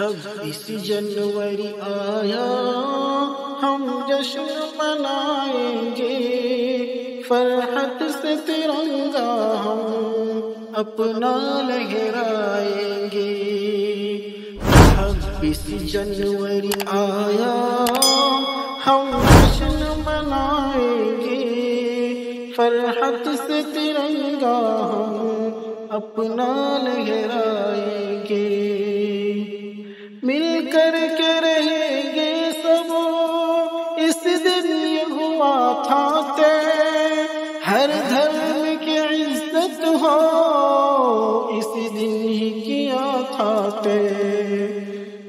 26 جنوری آیا، ہم جشن منائیں گے، فرحت سے ترنگا ہم اپنا لہرائیں گے۔ 26 جنوری آیا، ہم جشن منائیں گے، فرحت سے ترنگا ہم اپنا لہرائیں گے۔ مل کر کے رہیں گے سب، اس دن یہ ہوا تھا طے، ہر دھرم کی عزت ہو، اس دن ہی کیا تھا طے۔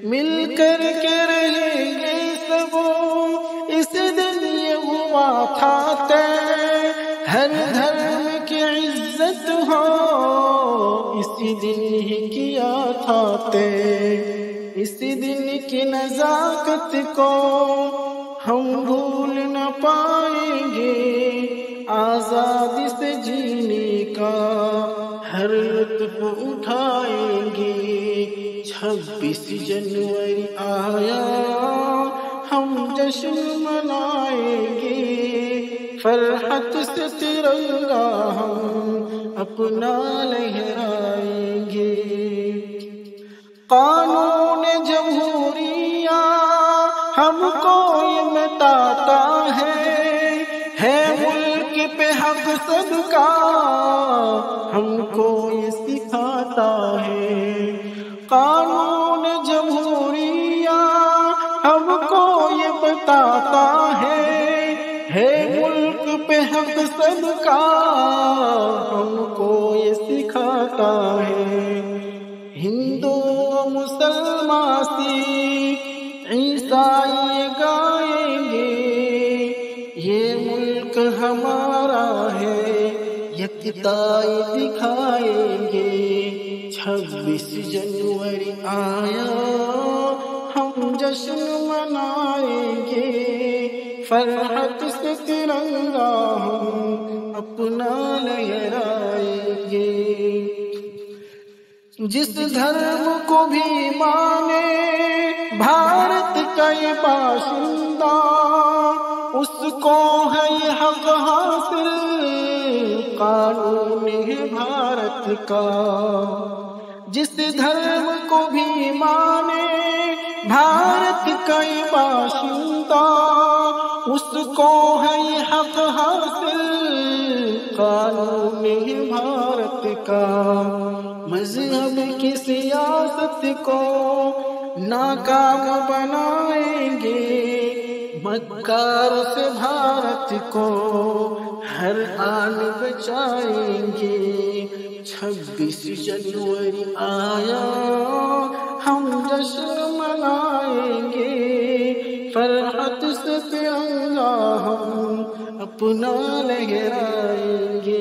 مل کر کے رہیں گے سب، اس دن یہ ہوا تھا طے، ہر دھرم کی عزت ہو، اسی دن ہی کیا تھا طے۔ اس دن کی نزاکت کو ہم بھول نہ پائیں گے، آزادی سے جینے کا ہر لطف اٹھائیں گے۔ 26 جنوری آیا، ہم جشن منائیں گے، فرحت سے ترنگا ہم اپنا لہرائیں گے۔ قانون جمہوریہ ہم کو یہ بتاتا ہے ملک پہ حق سب کا، ہم کو یہ سکھاتا ہے۔ قانون جمہوریہ ہم کو یہ بتاتا ہے ملک پہ حق سب کا، ہم کو یہ سکھاتا ہے۔ ہندو مسلمان سکھ عیسائی گائیں گے، یہ ملک ہمارا ہے، یکتائی دکھائیں گے۔ 26 جنوری آیا، ہم جشن منائیں گے، فرحت سے ترنگا ہم اپنا لہرائیں گے۔ جس دھرم کو بھی مانے بھارت کا یہ باشندہ، اس کو ہے یہ حق حاصل، قانون ہے بھارت کا۔ جس دھرم کو بھی مانے بھارت کا یہ باشندہ، اس کو ہے یہ حق حاصل، قانون ہے بھارت کا۔ مذہب کی سیاست کو ناکام بنائیں گے، مکار سے بھارت کو ہر آن بچائیں گے۔ 26 جنوری آیا، ہم جشن منائیں گے، فرحت سے ترنگا ہم اپنا لہرائیں گے۔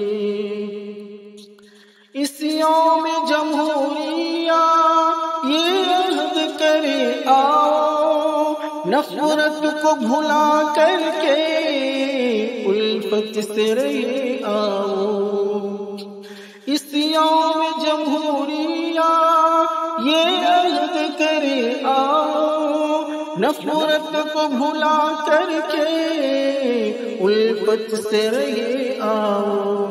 اس یوم جمہوریہ یہ عہد کرے آؤ، نفرت کو بھلا کر کے الفت سے رہے آؤ۔ اس یوم جمہوریہ یہ عہد کرے آؤ، نفرت کو بھلا کر کے الفت سے رہے آؤ۔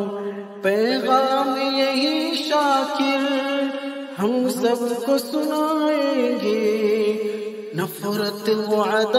پیغام یہی شاکر ہم سب کو سنائیں گے، نفرت و عداوت